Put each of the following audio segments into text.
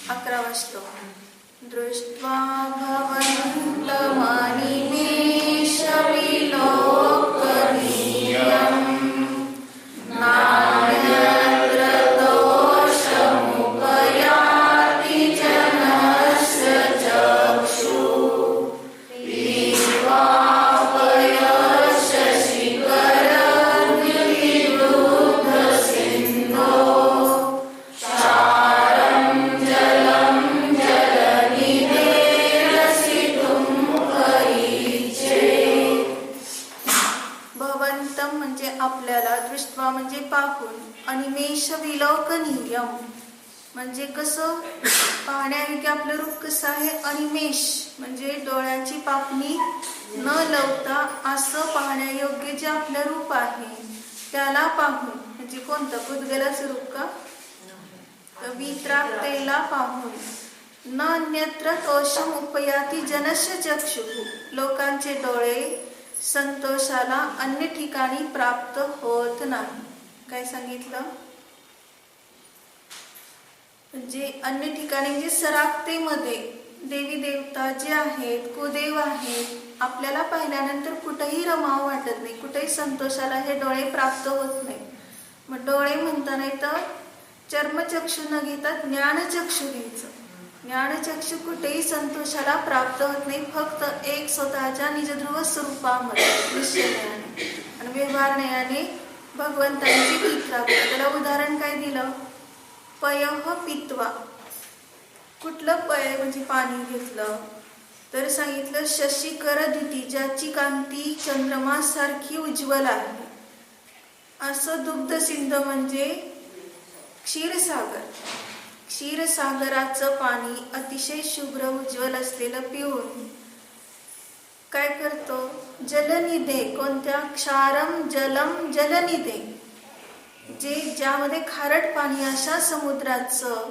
11वा श्लोक. दृष्ट्वा भवन्तमनिमेषविलोकनीयम् नान्यत्र दोषमुपयाति जनस्य चक्षुः म्हणजे आपल्याला, दृष्ट्वा म्हणजे पाहून, अनिमेष विलोकनीयम म्हणजे कसं पाहण्यायोग्य आपलं रूप कसं आहे. अनिमेष म्हणजे डोळ्याची पापणी न लावता असं पाहण्यायोग्य जे आपलं रूप आहे त्याला पाहून, म्हणजे कोणतं पुद्गलाचं रूप का, वित्राक्तेला पाहून, न अन्यत्र तोषम उपयाती जनस्य चक्षुः लोकांचे डोळे संतोषाला अन्य ठिकाणी प्राप्त होत नाही. काय सांगितलं, म्हणजे अन्य ठिकाणी म्हणजे सराक्तेमध्ये देवी देवता जे आहेत, कुदेव आहेत, आपल्याला पाहिल्यानंतर कुठेही रमावं वाटत नाही, कुठेही संतोषाला हे डोळे प्राप्त होत नाही. मग डोळे म्हणताना तर चर्मचक्षु न घेता ज्ञानचक्षु घ्यायचं. ज्ञानचक्षु कुठेही संतोषाला प्राप्त होत नाही, फक्त एक स्वतःच्या निजध्रुव स्वरूपामध्ये निश्चयाने आणि व्यवहार नयाने भगवंतांची भीत राखतो. त्याला उदाहरण काय दिलं, पयः पित्वा. कुठलं पय म्हणजे पाणी घेतलं तर सांगितलं शशिकर दिती, ज्याची कांती चंद्रमासारखी उज्ज्वल आहे. असं दुग्ध सिंध म्हणजे क्षीरसागर. क्षीरसागराचं पाणी अतिशय शुभ्र उज्ज्वल असलेलं पिऊन काय करतो, जलनिधे, कोणत्या, क्षारम जलम जलनिधे, जे ज्यामध्ये खारट पाणी अशा समुद्राचं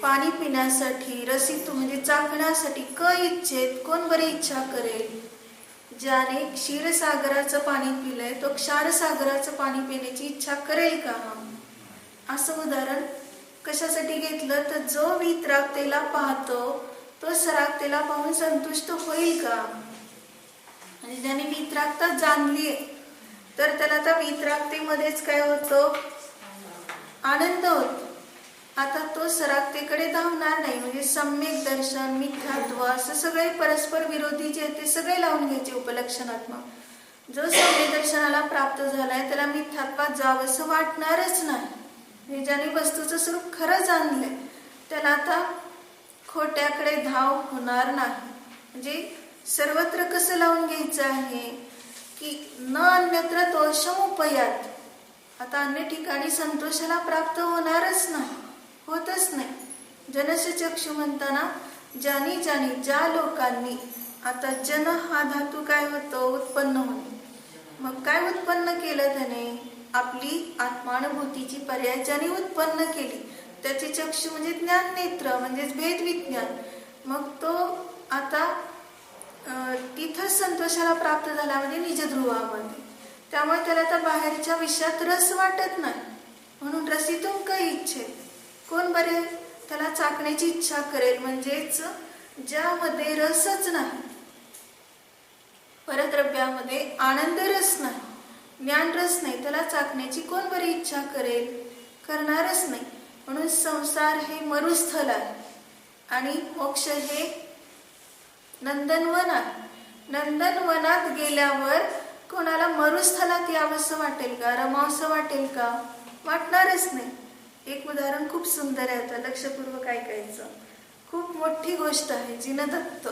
पाणी पिण्यासाठी रसिक म्हणजे चाखण्यासाठी क इच्छेत, कोण बरी इच्छा करेल. ज्याने क्षीरसागराचं पाणी पिलंय तो क्षारसागराचं पाणी पिण्याची इच्छा करेल का. असं उदाहरण कशासाठी घेतलं तर जो वित्राक्तेला पाहतो तो सराक्तेला पाहून संतुष्ट होईल का. आणि ज्याने वित्राक्ता जाणली तर त्याला त्या वित्राक्तेमध्येच काय होतं, आनंद होतो. आता तो सराक्तेकडे धावणार नाही. म्हणजे सम्यक दर्शन, मिथ्यात्व असं सगळे परस्पर विरोधी जे ते सगळे लावून घ्यायचे उपलक्षणात्मक. जो सम्यक दर्शनाला प्राप्त झालाय त्याला मिथ्यात्वात जावं असं वाटणारच नाही. ज्याने वस्तूचं स्वरूप खरं जाणलंय त्याला आता खोट्याकडे धाव होणार नाही. म्हणजे सर्वत्र कसं लावून घ्यायचं आहे की न अन्यत्र तोषम उपयात. आता अन्य ठिकाणी संतोषाला प्राप्त होणारच नाही, होतच नाही. जनस्य चक्षु म्हणताना ज्यानी ज्यानी ज्या लोकांनी, आता जन हा धातू काय होतो, उत्पन्न होणे. मग काय उत्पन्न केलं त्याने, आपली आत्मानुभूतीची पर्याय ज्याने उत्पन्न केली त्याचे चक्षु म्हणजे ज्ञान नेत्र म्हणजेच भेद विज्ञान. मग तो आता तिथंच संतोषाला प्राप्त झाला म्हणजे निजध्रुवामध्ये. त्यामुळे त्याला आता बाहेरच्या विषयात रस वाटत नाही. म्हणून रसितून काही इच्छेत, कोण बरे त्याला चाकण्याची इच्छा करेल, म्हणजेच ज्यामध्ये रसच नाही, परद्रव्यामध्ये आनंद रस नाही, ज्ञान रस नाही, त्याला चाकण्याची कोण बरी इच्छा करेल, करणारच नाही. म्हणून संसार हे मरुस्थल आहे आणि मोक्ष हे नंदनवन आहे. नंदनवनात गेल्यावर कोणाला मरुस्थलात यावंसं वाटेल का, रमावंसं वाटेल का, वाटणारच नाही. एक उदाहरण खूप सुंदर आहे, आता लक्षपूर्वक ऐकायचं. खूप मोठी गोष्ट आहे, जिनदत्त.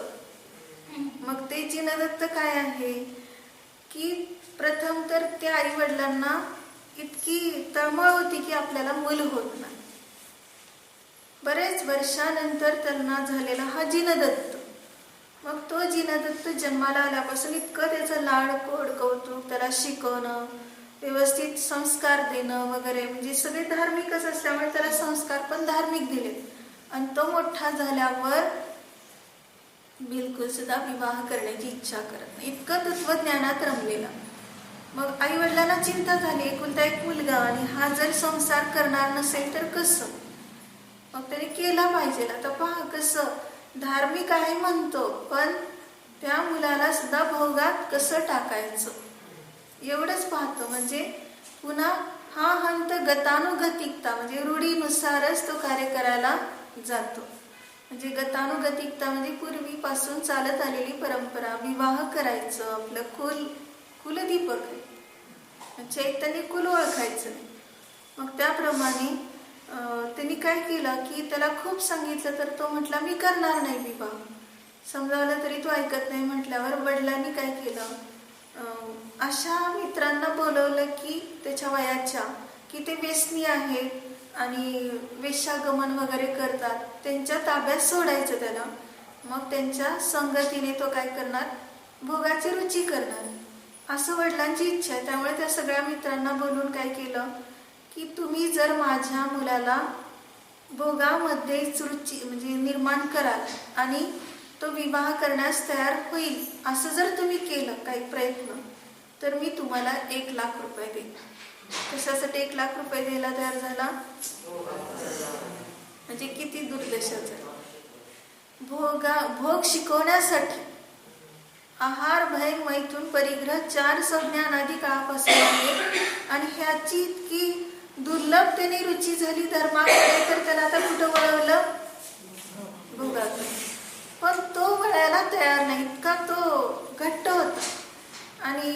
मग ते जिनदत्त काय आहे की प्रथम तर त्या आई वडिलांना इतकी तळमळ होती की आपल्याला मूल होत नाही. बरेच वर्षानंतर त्यांना झालेला हा जिनदत्त. मग तो जिनदत्त जन्माला आल्यापासून इतकं त्याचं लाड कोड कौतुक, त्याला शिकवणं, व्यवस्थित संस्कार देणं वगैरे, म्हणजे सगळे धार्मिकच असल्यामुळे त्याला संस्कार पण धार्मिक दिले. आणि तो मोठा झाल्यावर बिलकुल सुद्धा विवाह करण्याची इच्छा करत नाही, इतकं तत्वज्ञानात रमलेला. मग आई वडिलांना चिंता झाली, एकुलता एक मुलगा आणि हा जर संसार करणार नसेल तर कसं. मग त्याने केला पाहिजे. आता पहा कसं धार्मिक आहे म्हणतो, पण त्या मुलाला सुद्धा भोगात कसं टाकायचं एवढंच पाहतो. म्हणजे पुन्हा हा हंत गतानुगतिकता, म्हणजे रूढीनुसारच तो कार्य करायला जातो. म्हणजे गतानुगतिकता म्हणजे पूर्वीपासून चालत आलेली परंपरा, विवाह करायचं, आपलं कुलदीपक आहे, चैतन्य कुल ओळखायचं. मग त्याप्रमाणे त्यांनी काय केलं की त्याला खूप सांगितलं तर तो म्हटला मी करणार नाही विवाह. समजावलं तरी तो ऐकत नाही म्हटल्यावर वडिलांनी काय केलं, अशा मित्रांना बोलवलं की त्याच्या वयाच्या, की ते व्यसनी आहेत आणि वेश्यागमन वगैरे करतात, त्यांच्या ताब्यात सोडायचं त्याला. मग त्यांच्या संगतीने तो काय करणार, भोगाची रुची करणार, असं वडिलांची इच्छा आहे. त्यामुळे त्या सगळ्या मित्रांना बोलून काय केलं की तुम्ही जर माझ्या मुलाला भोगामध्येच रुची म्हणजे निर्माण कराल आणि तो विवाह करण्यास तयार होईल असं जर तुम्ही केलं काही प्रयत्न, तर मी तुम्हाला 1,00,000 रुपये देईन. कशासाठी 1,00,000 रुपये द्यायला तयार झाला, म्हणजे किती दुर्दशाचं. भोग शिकवण्यासाठी. आहार, भय, मैथून, परिग्रह 4 संज्ञा अनादी काळापासून आहे आणि ह्याची इतकी दुर्लभतेने रुची झाली धर्माकडे, तर त्याला आता कुठं वळवलं, भोगाकडे. पण तो वळायला तयार नाही, इतका तो घट्ट होता. आणि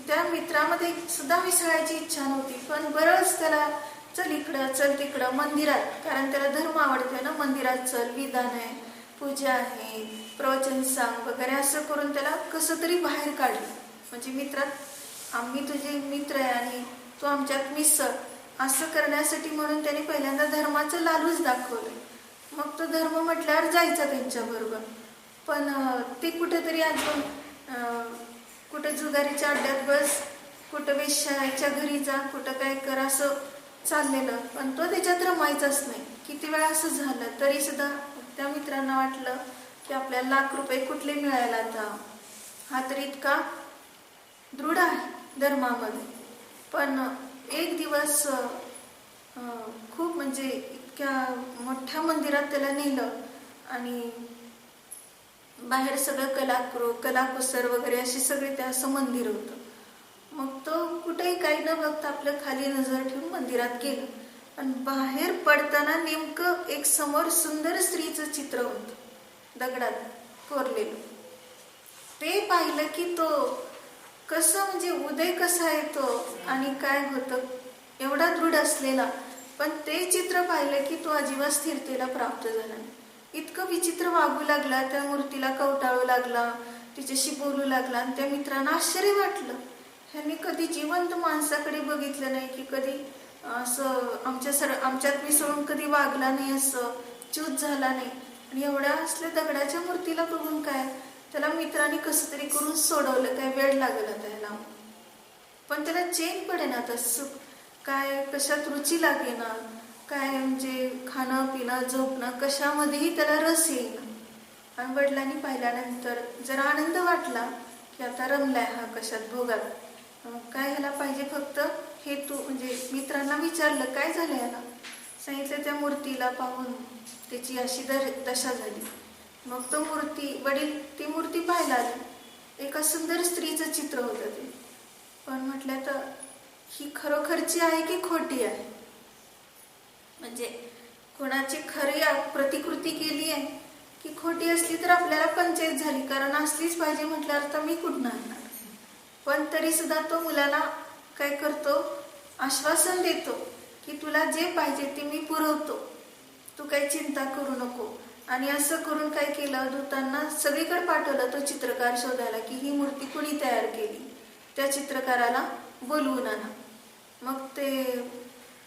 त्या मित्रामध्ये सुद्धा मिसळायची इच्छा नव्हती, पण बरंच त्याला चल इकडं चल तिकडं मंदिरात, कारण त्याला धर्म आवडते ना, मंदिरात चल, विधान आहे, पूजा आहे, प्रवचन सांग वगैरे, असं करून त्याला कसं तरी बाहेर काढलं. म्हणजे मित्रात आम्ही तुझे मित्र आहे आणि तू आमच्यात मिसळ, असं करण्यासाठी म्हणून त्याने पहिल्यांदा धर्माचं लालूच दाखवलं. मग तो धर्म म्हटल्यावर जायचा त्यांच्याबरोबर, पण ते कुठेतरी अजून कुठं जुगारीच्या अड्ड्यात बस, कुठं वेश्याच्या घरी जा, कुठं काय कर, असं चाललेलं. पण तो त्याच्यात रमायचाच नाही. किती वेळा असं झालं तरी सुद्धा त्या मित्रांना वाटलं की आपल्याला 1,00,000 रुपये कुठले मिळायला, आता हा तर इतका दृढ आहे धर्मामध्ये. पण एक दिवस खूप म्हणजे इतक्या मोठ्या मंदिरात त्याला नेलं आणि बाहेर सगळं कलाकुसर वगैरे अशी सगळे ते असं मंदिर होतं. मग तो कुठेही काही न बघता आपलं खाली नजर ठेवून मंदिरात गेला आणि बाहेर पडताना नेमकं एक समोर सुंदर स्त्रीचं चित्र होतं दगडात कोरलेलं. ते पाहिलं की तो कसं म्हणजे उदय कसा येतो आणि काय होतं एवढा दृढ असलेला, पण ते चित्र पाहिलं की तो अजिबात स्थिरतेला प्राप्त झाला नाही. इतकं विचित्र वागू लागला, त्या मूर्तीला कवटाळू लागला, तिच्याशी बोलू लागला. आणि त्या मित्रांना आश्चर्य वाटलं, ह्यांनी कधी जिवंत माणसाकडे बघितलं नाही, की कधी असं आमच्यात मिसळून कधी वागला नाही, असं च्यूत झाला नाही. आणि एवढ्या असल्या दगडाच्या मूर्तीला बघून काय त्याला मित्रांनी कसं तरी करून सोडवलं. काय वेळ लागला त्याला, पण त्याला चैन पडेना, तसं काय कशात रुची लागेना, काय म्हणजे खाणं पिणं झोपणं कशामध्येही त्याला रस येईना. आणि वडिलांनी पाहिल्यानंतर जरा आनंद वाटला की आता रमलाय हा कशात भोगात, काय ह्याला पाहिजे फक्त हेतू. म्हणजे मित्रांना विचारलं काय झालं याला, सांगितलं त्या मूर्तीला पाहून त्याची अशी दशा झाली. मग तो वडील ती मूर्ती पाहायला आली. एका सुंदर स्त्रीचं चित्र होतं ते. पण म्हटलं तर ही खरोखरची आहे की खोटी आहे, म्हणजे कोणाची खरी प्रतिकृती केली आहे की खोटी असली तर आपल्याला पंचायत झाली, कारण असलीच पाहिजे म्हटल्यावर तर मी कुठं आणणार. पण तरी सुद्धा तो मुलाला काय करतो, आश्वासन देतो की तुला जे पाहिजे ते मी पुरवतो, तू काही चिंता करू नको. आणि असं करून काय केलं, दूतांना सगळीकडे पाठवलं तो चित्रकार शोधायला की ही मूर्ती कुणी तयार केली, त्या चित्रकाराला बोलवून आणा. मग ते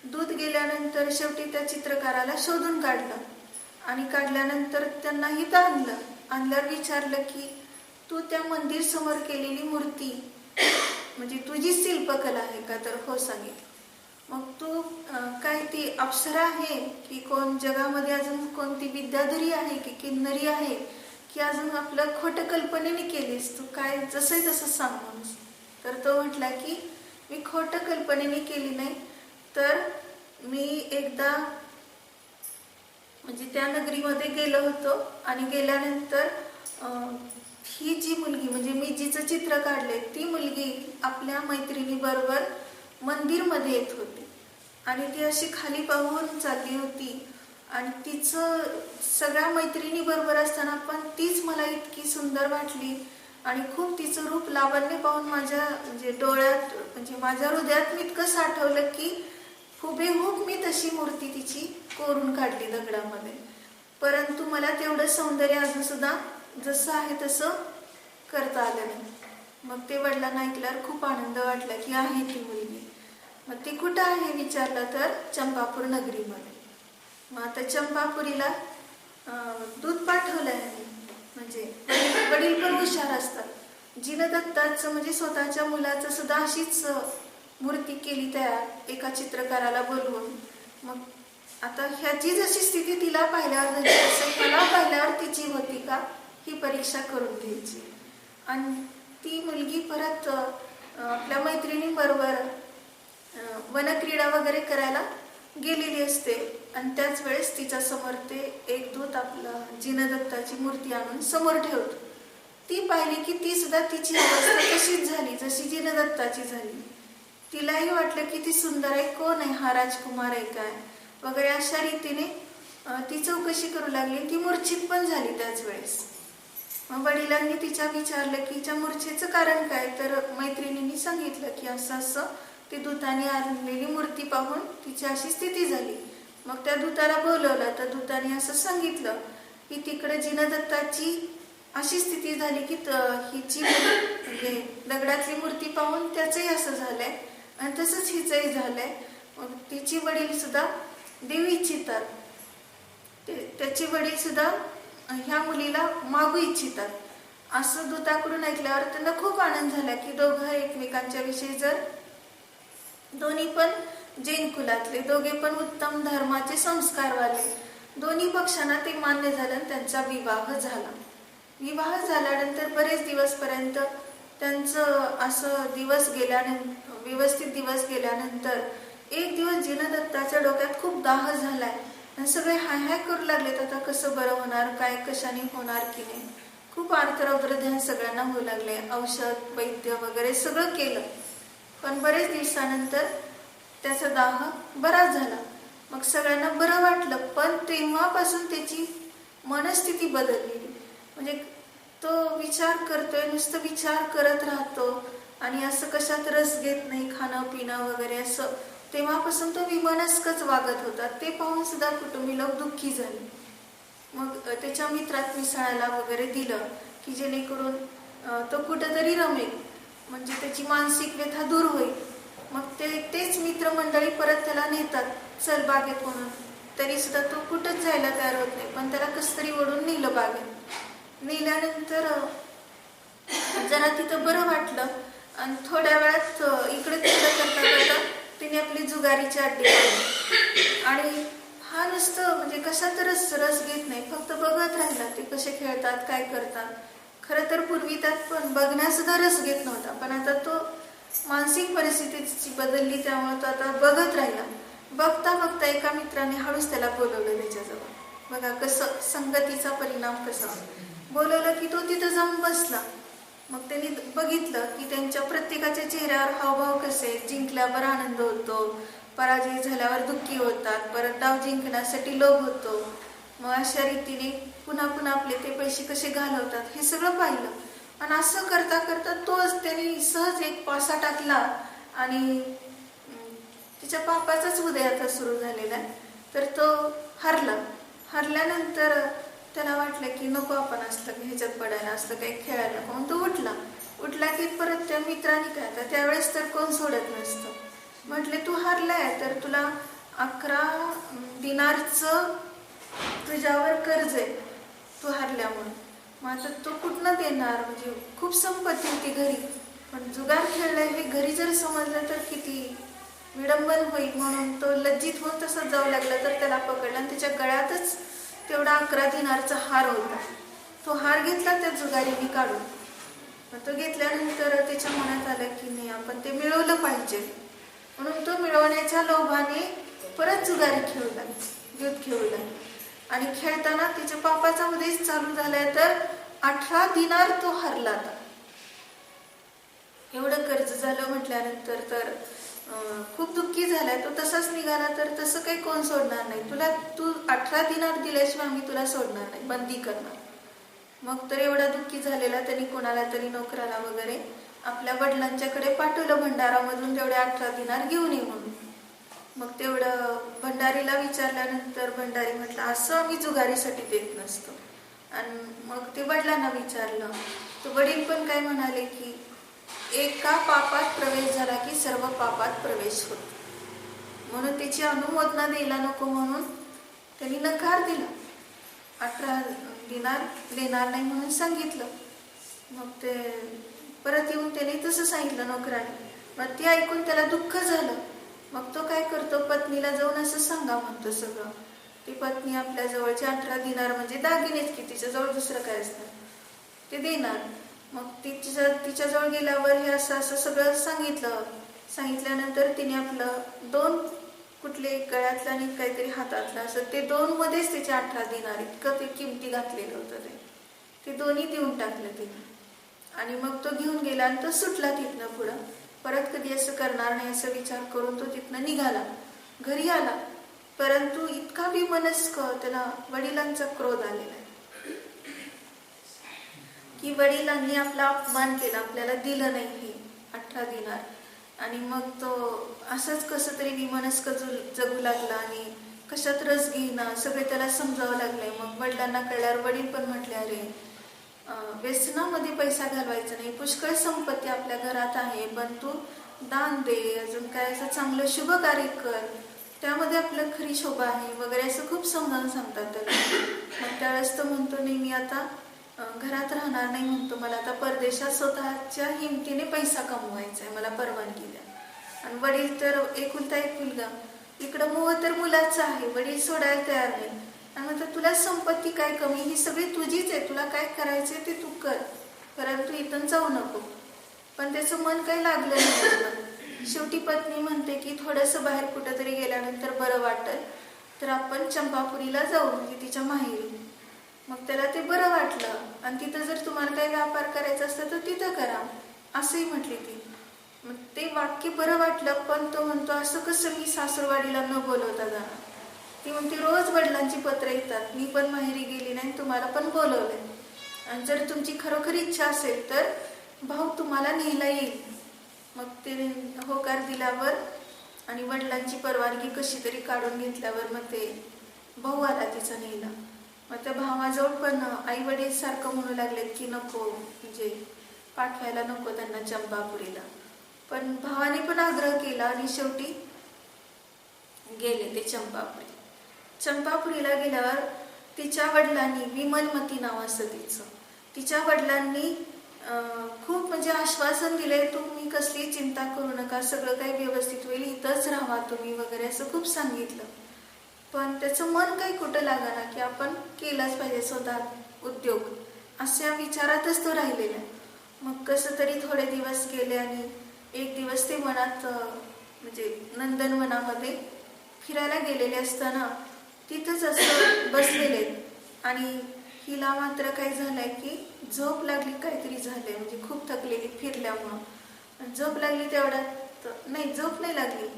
दूत गेल्यानंतर शेवटी त्या चित्रकाराला शोधून काढलं आणि काढल्यानंतर त्यांना इथं आणल्यावर विचारलं की तू त्या मंदिर समोर केलेली मूर्ती म्हणजे तुझी शिल्पकला आहे का, तर हो सांगितलं. मग तू काय ती अप्सरा आहे की कोण जगामध्ये अजून कोणती विद्याधरी आहे की किन्नरी आहे की अजून आपलं खोटं कल्पनेने केलीस, तू काय जसंही तसं सांग म्हणून. तर तो म्हटला की मी खोटं कल्पनेने केली नाही, तर मी एकदा म्हणजे त्या नगरीमध्ये गेलो होतो आणि गेल्यानंतर ही जी मुलगी म्हणजे मी जिचं चित्र काढले ती मुलगी आपल्या मैत्रिणी बरोबर मंदिरमध्ये येत होती आणि ती अशी खाली पाहून चालली होती आणि तिचं सगळ्या मैत्रिणी बरोबर असताना पण तीच मला इतकी सुंदर वाटली आणि खूप तिचं रूप लावण्य पाहून माझ्या म्हणजे डोळ्यात म्हणजे माझ्या हृदयात मी इतकं साठवलं की हुबेहूब मी तशी मूर्ती तिची कोरून काढली दगडामध्ये. परंतु मला तेवढं सौंदर्य अजून सुद्धा जसं आहे तसं करता आलं नाही. मग ते वडिलांना ऐकल्यावर खूप आनंद वाटला की आहे ती मुलगी. मग ती कुठं आहे विचारलं तर चंपापूर नगरीमध्ये. मग आता चंपापुरीला दूध पाठवलं आहे. म्हणजे वडील पण हुशार असतात. जिनदत्ताचं म्हणजे स्वतःच्या मुलाचं सुद्धा अशीच मूर्ती केली तयार एका चित्रकाराला बोलवून. मग आता ह्याची जशी स्थिती तिला पाहिल्यावर झाली तसं मला पाहिल्यावर तिची होती का ही परीक्षा करून घ्यायची. आणि ती मुलगी परत आपल्या मैत्रिणींबरोबर वनक्रीडा वगैरे करायला गेलेली असते आणि त्याच वेळेस तिच्या समोर ते एक दूत आपलं जिनदत्ताची मूर्ती आणून समोर ठेवतो. ती पाहिली की ती सुद्धा तिची अवस्था तशीच झाली जशी जिनदत्ताची झाली. तिलाही वाटलं की ती सुंदर आहे, कोण आहे हा राजकुमार आहे काय वगैरे अशा रीतीने ती चौकशी करू लागली. ती मूर्छित पण झाली त्याच वेळेस. मग वडिलांनी तिच्या विचारलं की तिच्या मूर्छेचं कारण काय. तर मैत्रिणींनी सांगितलं की असं असं ती दूताने आणलेली मूर्ती पाहून तिची अशी स्थिती झाली. मग त्या दूताला बोलवलं तर दूताने असं सांगितलं की तिकडे जिनदत्ताची अशी स्थिती झाली की हिची म्हणजे दगडातली मूर्ती पाहून त्याचंही असं झालंय आणि तसंच हिचंही झालंय. मग तिची वडील सुद्धा देऊ इच्छितात. त्याचे वडील सुद्धा ह्या मुलीला मागू इच्छितात. असं दूताकडून ऐकल्यावर त्यांना खूप आनंद झाला की दोघं एकमेकांच्या विषयी जर दोन्ही पण जैन कुलातले, दोघे पण उत्तम धर्माचे संस्कार वाले, दोन्ही पक्षांना ते मान्य झालं आणि त्यांचा विवाह झाला. विवाह झाल्यानंतर बरेच दिवसपर्यंत त्यांचं असं दिवस गेल्यानंतर व्यवस्थित दिवस गेल्यानंतर एक दिवस जिनदत्ताच्या डोक्यात खूप दाह झालाय आणि सगळे हाय हाय करू लागलेत आता कसं बरं होणार, काय कशाने होणार की नाही. खूप आर्तरौद्र ध्यान सगळ्यांना होऊ लागले. औषध वैद्य वगैरे सगळं केलं पण बरेच दिवसानंतर त्याचा दाह बराच झाला. मग सगळ्यांना बरं वाटलं पण तेव्हापासून त्याची मनस्थिती बदललेली. म्हणजे तो विचार करतोय, नुसतं विचार करत राहतो आणि असं कशात रस घेत नाही, खाणं पिणं वगैरे असं. तेव्हापासून तो विमनस्कच वागत होता. ते पाहून सुद्धा कुटुंबी लोक दुःखी झाले. मग त्याच्या मित्रात मिसळायला वगैरे दिलं की जेणेकरून तो कुठंतरी रमेल, म्हणजे त्याची मानसिक व्यथा दूर होईल. मग तेच मित्रमंडळी परत त्याला नेतात चल बागेत म्हणून. तरी सुद्धा तो कुठंच जायला तयार होत नाही. पण त्याला कसं तरी ओढून नेलं बागेत. नेल्यानंतर जरा तिथं बरं वाटलं आणि थोड्या वेळात इकडे तिकडे करता करता तिने आपली जुगारीची अड्डी काढली आणि हा नुसतं म्हणजे कशात रस घेत नाही, फक्त बघत राहिला ते कसे खेळतात काय करतात. खरं तर पूर्वी त्यात पण बघण्यात सुद्धा रस घेत नव्हता, पण आता तो मानसिक परिस्थितीची बदलली त्यामुळे तो आता बघत राहिला. बघता बघता एका मित्राने हळूच त्याला बोलवलं त्याच्याजवळ. बघा कसं संगतीचा परिणाम कसा. बोलवलं की तो तिथं जाऊन बसला. मग त्यांनी बघितलं की त्यांच्या प्रत्येकाच्या चेहऱ्यावर हावभाव कसे. जिंकल्यावर आनंद होतो, पराजय झाल्यावर दुःखी होतात, परत डाव जिंकण्यासाठी लोभ होतो. मग अशा रीतीने पुन्हा पुन्हा आपले ते पैसे कसे घालवतात हे सगळं पाहिलं. आणि असं करता करता तोच त्यांनी सहज एक पासा टाकला आणि तिच्या पापाचाच उदय आता सुरू झालेला आहे. तर तो हरल्यानंतर त्याला वाटलं की नको आपण असलं ह्याच्यात पडायला, असलं काही खेळायला नको. म्हणून तो उठला की परत त्या मित्राने काय आता त्यावेळेस तर कोण सोडत नसतं. म्हटले तू हरलाय तर तुला 11 दिनारचं तुझ्यावर कर्ज आहे तू हरल्यामुळे. मग आता तो कुठनं देणार. म्हणजे खूप संपत्ती होती घरी, पण जुगार खेळलाय हे घरी जर समजलं तर किती विडंबन होईल. म्हणून तो लज्जित होऊन तसंच जाऊ लागला. तर त्याला पकडला आणि त्याच्या गळ्यातच तेवढा 11 दिनारचा हार होता. तो हार घेतला त्या जुगारीने काढून. तो घेतल्यानंतर त्याच्या मनात आलं की नाही आपण ते मिळवलं पाहिजे. म्हणून तो मिळवण्याच्या लोभाने परत जुगारी खेळू लागला, दूध खेळू लागला. आणि खेळताना तिच्या पापाचा उद्देश चालू झालाय, तर 18 दिनार तो हरला. आता एवढं कर्ज झालं म्हटल्यानंतर तर खूप दुःखी झालाय तो. तसाच निघाला तर तसं काही कोण सोडणार नाही तुला. तू 18 दिनार दिल्याशिवाय आम्ही तुला सोडणार नाही, बंदी करणार. मग तर एवढा दुःखी झालेला त्यांनी कोणाला तरी नोकराला वगैरे आपल्या वडिलांच्याकडे पाठवलं भंडारामधून तेवढे 18 दिनार घेऊन ये म्हणून. मग तेवढं भंडारीला विचारल्यानंतर भंडारी म्हटलं, असं आम्ही जुगारीसाठी देत नसतो. आणि मग ते वडिलांना विचारलं, तर वडील पण काय म्हणाले की एका पापात प्रवेश झाला की सर्व पापात प्रवेश होतो, म्हणून त्याची अनुमोदना द्यायला नको म्हणून त्यांनी नकार दिला. 18 दिनार देणार नाही म्हणून सांगितलं. मग ते परत येऊन त्याने तसं सांगितलं नोकराने. मग ते ऐकून त्याला दुःख झालं. मग तो काय करतो, पत्नीला जाऊन असं सांगा म्हणतो सगळं. ती पत्नी आपल्या जवळचे 18 दिनार म्हणजे दागिनेच की, तिच्याजवळ दुसरं काय असतं ते देणार. मग तिच्याजवळ गेल्यावर हे असं असं सगळं सांगितल्यानंतर तिने आपलं 2 कुठले गळ्यातलं आणि काहीतरी हातातलं असं ते 2 मध्येच त्याचे 18 दिनार इतकं ते किमती घातलेलं होतं ते दोन्ही देऊन टाकलं तिने. आणि मग तो घेऊन गेला आणि तो सुटला तिथनं पुढं. परत कधी असं करणार नाही असं विचार करून तो तिथनं निघाला, घरी आला. परंतु इतका विमनस्क त्याला वडिलांचा क्रोध आलेला आहे की वडिलांनी आपला अपमान केला, आपल्याला दिलं नाही हे 18 दिनार. आणि मग तो असंच कसं तरी विमनस्क जगू लागला आणि कशात रस घेईना, सगळे त्याला समजावं लागले. मग वडिलांना कळल्यावर वडील पण म्हटले, अरे व्यसनामध्ये पैसा घालवायचा नाही, पुष्कळ संपत्ती आपल्या घरात आहे, पण तू दान दे, अजून काय असं चांगलं शुभ कार्य कर, त्यामध्ये आपलं खरी शोभा आहे वगैरे असं खूप समजावून सांगतात त्याला. मग त्यावेळेस तो म्हणतो, नाही मी आता घरात राहणार नाही म्हणतो, मला आता परदेशात स्वतःच्या हिमतीने पैसा कमवायचा आहे, मला परवानगी द्या. आणि वडील तर एकुलता एक मुलगा, इकडं मोह तर मुलाचा आहे, वडील सोडायला तयार नाही. आणि म्हणतात तुला संपत्ती काय कमी, ही सगळी तुझीच आहे, तुला काय करायचंय ते तू कर, परंतु इथून जाऊ नको. पण त्याचं मन काही लागलं नाही. शेवटी पत्नी म्हणते की थोडंसं बाहेर कुठंतरी गेल्यानंतर बरं वाटेल तर आपण चंपापुरीला जाऊ, म्हणजे तिच्या माहेरी. मग त्याला ते बरं वाटलं. आणि तिथं जर तुम्हाला काही व्यापार करायचा असतं तर तिथं करा असंही म्हटली ती. मग ते वाक्य बरं वाटलं. पण तो म्हणतो असं कसं मी सासूरवाडीला न बोलवता जाणार. ती म्हणते रोज वडिलांची पत्र येतात, मी पण माहेरी गेली नाही, तुम्हाला पण बोलवलंय, आणि जर तुमची खरोखर इच्छा असेल तर भाऊ तुम्हाला न्यायला येईल. मग ते होकार दिल्यावर आणि वडिलांची परवानगी कशी तरी काढून घेतल्यावर मग ते भाऊ आला तिचा न्यायला. मग त्या भावाजवळ पण आई वडील सारखं म्हणू लागले की नको, म्हणजे पाठवायला नको त्यांना चंपापुरीला. पण भावाने पण आग्रह केला आणि शेवटी गेले ते चंपापुरी. चंपापुरीला गेल्यावर तिच्या वडिलांनी, विमलमती नाव असं तिच्या वडिलांनी खूप म्हणजे आश्वासन दिले, तुम्ही कसली चिंता करू नका, सगळं काही व्यवस्थित होईल, इथंच राहा तुम्ही वगैरे असं खूप सांगितलं. पण त्याचं मन काही कुठं लागाना की आपण केलाच पाहिजे स्वतः उद्योग, अशा विचारातच तो राहिलेला. मग कसं तरी थोडे दिवस गेले आणि एक दिवस ते वनात म्हणजे नंदनवनामध्ये फिरायला गेलेले असताना तिथंच असं बसलेले. आणि हिला मात्र काय झालंय की झोप लागली, काहीतरी झालंय, म्हणजे खूप थकलेली फिरल्यामुळं झोप लागली. तेवढ्यात नाही, झोप नाही लागली,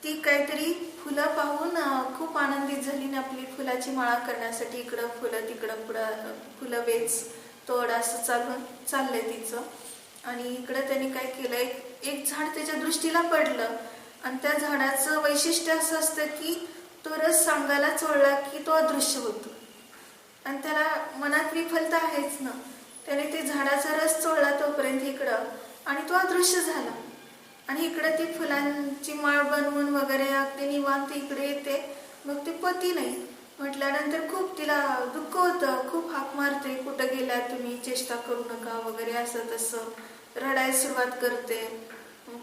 ती काहीतरी फुलं पाहून खूप आनंदित झाली आणि आपली फुलाची माळा करण्यासाठी इकडं फुलं तिकडं पुढं फुलं वेच तोड असं चाललंय तिचं. आणि इकडं त्याने काय केलंय, एक झाड त्याच्या दृष्टीला पडलं आणि त्या झाडाचं वैशिष्ट्य असं असतं की तो रस सांगायला चोळला की तो अदृश्य होतो. आणि त्याला मनात विफलता आहेच ना, त्याने ते झाडाचा रस चोळला तोपर्यंत इकडं, आणि तो अदृश्य झाला. आणि इकडे ती फुलांची माळ बनवून वगैरे अगदी निवांत इकडे येते. मग ते पती नाही म्हटल्यानंतर खूप तिला दुःख होतं, खूप हाक मारते, कुठं गेल्या तुम्ही, चेष्टा करू नका वगैरे असं तसं रडायला सुरुवात करते.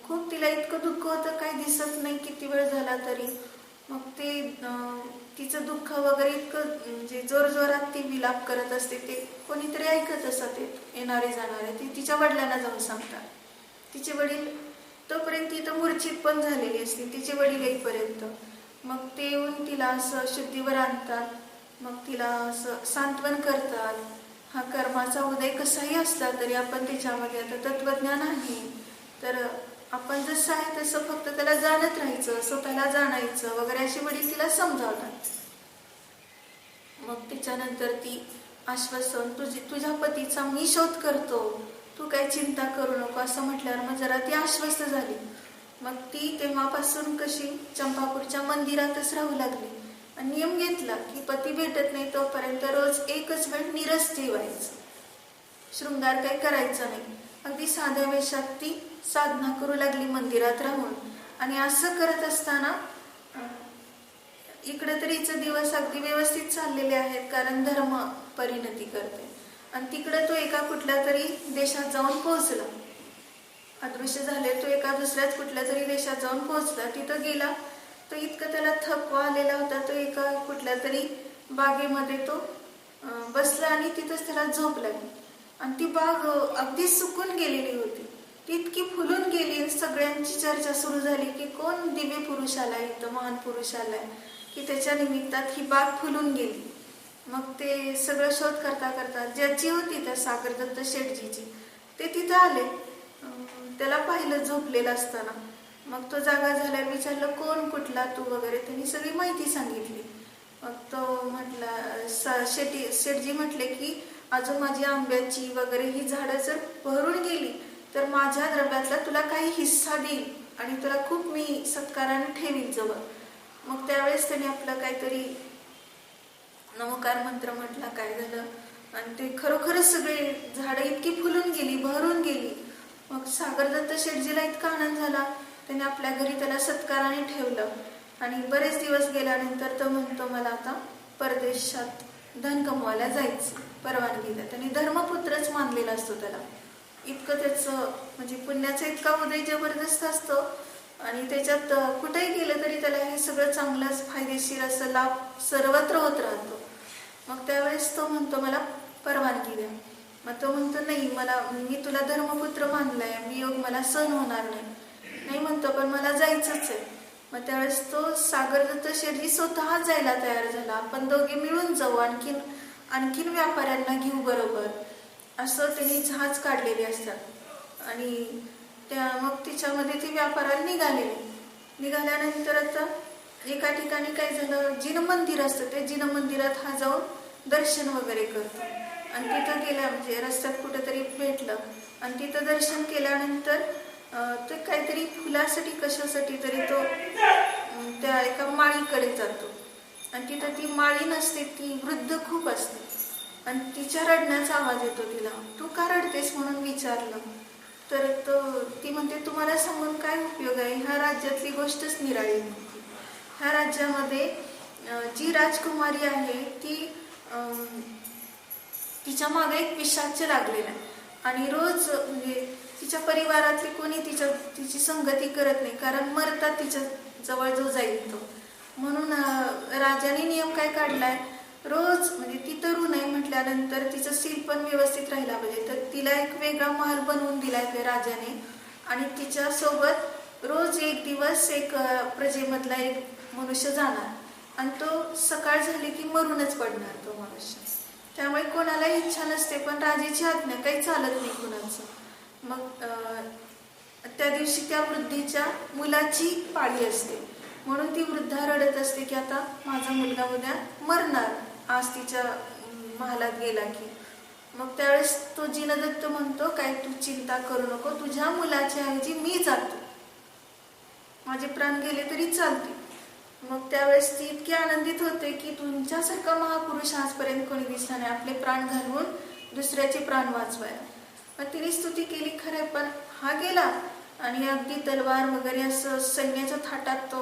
खूप तिला इतकं दुःख होतं, काही दिसत नाही किती वेळ झाला तरी. मग ते तिचं दुःख वगैरे इतकं म्हणजे जोरजोरात ती विलाप करत असते, ते कोणीतरी ऐकत असतात, येणारे जाणारे, ते तिच्या वडिलांना जाऊन सांगतात. तिचे वडील तोपर्यंत ती तर मूर्छित पण झालेली असते, तिचे वडील येईपर्यंत. मग ते येऊन तिला असं शुद्धीवर आणतात मग तिला असं सांत्वन करतात. हा कर्माचा उदय कसाही असला तरी आपण त्याच्यामध्ये आता तत्वज्ञान आहे तर आपण जसं आहे तसं फक्त त्याला जाणत राहायचं, स्वतःला जाणायचं वगैरे अशी वडील तिला समजावतात. मग त्याच्यानंतर ती आश्वासन तुझ्या पतीचा मी शोध करतो, तू काही चिंता करू नको असं म्हटल्यावर मग जरा ती आश्वस्त झाली. मग ती तेव्हापासून कशी चंपापूरच्या मंदिरातच राहू लागली आणि नियम घेतला की पती भेटत नाही तोपर्यंत रोज एकच वेळ नीरस जेवायचं, शृंगार काही करायचा नाही. अगदी साध्या वेशात ती साधना करू लागली मंदिरात राहून. आणि असं करत असताना इकडे तरी हिचे दिवस अगदी व्यवस्थित चाललेले आहेत कारण धर्म परिणती करते. आणि तिकडे तो एका कुठल्या तरी देशात जाऊन पोहोचला, अदृश्य झाले. तो एका दुसऱ्याच कुठल्या तरी देशात जाऊन पोहोचला. तिथं गेला तो इतकं त्याला थकवा आलेला होता. तो एका कुठल्या तरी बागेमध्ये तो बसला आणि तिथंच त्याला झोप लागली. आणि ती बाग अगदी सुकून गेलेली होती, ती इतकी फुलून गेली. सगळ्यांची चर्चा सुरू झाली की कोण दिव्य पुरुष आलाय इथं, महान पुरुष आलाय की त्याच्या निमित्तात ही बाग फुलून गेली. मग ते सगळं शोध करता करता ज्याची होती त्या सागरदत्त शेठजीची ते तिथं आले. त्याला पाहिलं झोपलेलं असताना. मग तो जागा झाल्यावर विचारलं कोण, कुठला, तू वगैरे. त्यांनी सगळी माहिती सांगितली. मग तो म्हटला शेठजी म्हटले की अजून माझी आंब्याची वगैरे ही झाडं जर भरून गेली तर माझ्या द्रव्यातला तुला काही हिस्सा देईल आणि तुला खूप मी सत्काराने ठेवील जवळ. मग त्यावेळेस त्याने आपलं काहीतरी नमोकार मंत्र म्हटला, काय झालं आणि ते खरोखरच सगळे झाडं इतकी फुलून गेली, भरून गेली. मग सागरदत्त शेठजीला इतका आनंद झाला, त्याने आपल्या घरी त्याला सत्काराने ठेवलं. आणि बरेच दिवस गेल्यानंतर तो म्हणतो मला आता परदेशात धन कमवायला जायचं, परवानगी द्या. त्यांनी धर्मपुत्रच मानलेला असतो त्याला. इतकं त्याचं म्हणजे पुण्याचा इतका उदय जबरदस्त असतो आणि त्याच्यात कुठेही गेलं तरी त्याला हे सगळं चांगलंच फायदेशीर असं लाभ सर्वत्र होत राहतो. मग त्यावेळेस तो म्हणतो मला परवानगी द्या. मग तो म्हणतो नाही, मी तुला धर्मपुत्र मानलाय, वियोग मला सहन होणार नाही म्हणतो, पण मला जायचंच आहे. मग त्यावेळेस तो सागरदत्त शेठजी स्वतः जायला तयार झाला. आपण दोघे मिळून जाऊ, आणखीन व्यापाऱ्यांना घेऊ बरोबर, असं त्यांनी जहाज काढलेले असतात. आणि मग तिच्यामध्ये ते व्यापाराला निघाल्यानंतर आता एका ठिकाणी काय झालं, जिनमंदिर असतं, ते जिनमंदिरात हा जाऊन दर्शन वगैरे करतो. आणि तिथं गेल्या म्हणजे रस्त्यात कुठेतरी भेटलं आणि तिथं दर्शन केल्यानंतर ते काहीतरी फुलासाठी कशासाठी तरी तो त्या एका माळीकडे जातो. आणि तिथं ती माळी नसते, ती वृद्ध खूप असते आणि तिच्या रडण्याचा आवाज येतो. तिला तू का रडतेस म्हणून विचारलं तर ती म्हणते तुम्हाला सांगून काय उपयोग आहे, ह्या राज्यातली गोष्टच निराळी. ह्या राज्यामध्ये जी राजकुमारी आहे तिच्या मागे एक पिशाच लागलेला आहे आणि रोज म्हणजे तिच्या परिवारातली कोणी तिची संगती करत नाही, कारण मरतात तिच्या जवळ जो जाईल तो. म्हणून राजाने नियम काय काढलाय, रोज म्हणजे ती तरुण आहे म्हटल्यानंतर तिचं सील पण व्यवस्थित राहिला पाहिजे, तर तिला एक वेगळा महल बनवून दिलाय त्या राजाने. आणि तिच्या सोबत रोज एक दिवस एक प्रजेमधला एक मनुष्य जाणार आणि तो सकाळ झाली की मरूनच पडणार तो मनुष्य. त्यामुळे कोणाला इच्छा नसते, पण राजाची आज्ञा काही चालत नाही कुणाचं. मग त्या दिवशी त्या वृद्धीच्या मुलाची पाळी असते, म्हणून ती वृद्धा रडत असते की आता माझा मुलगा उद्या मरणार आज तिच्या महालात गेला की. मग त्यावेळेस तो जिनदत्त म्हणतो काय तू चिंता करू नको, तुझ्या मुलाच्या ऐवजी मी जातो, माझे प्राण गेले तरी चालते. मग त्यावेळेस ती इतकी आनंदित होते की तुमच्यासारखा महापुरुष आजपर्यंत कोणी दिसला नाही, आपले प्राण घालवून दुसऱ्याचे प्राण वाचवायला. मग तिने स्तुती केली खरं, पण हा गेला आणि अगदी तलवार वगैरे असं सैन्याच्या थाटात तो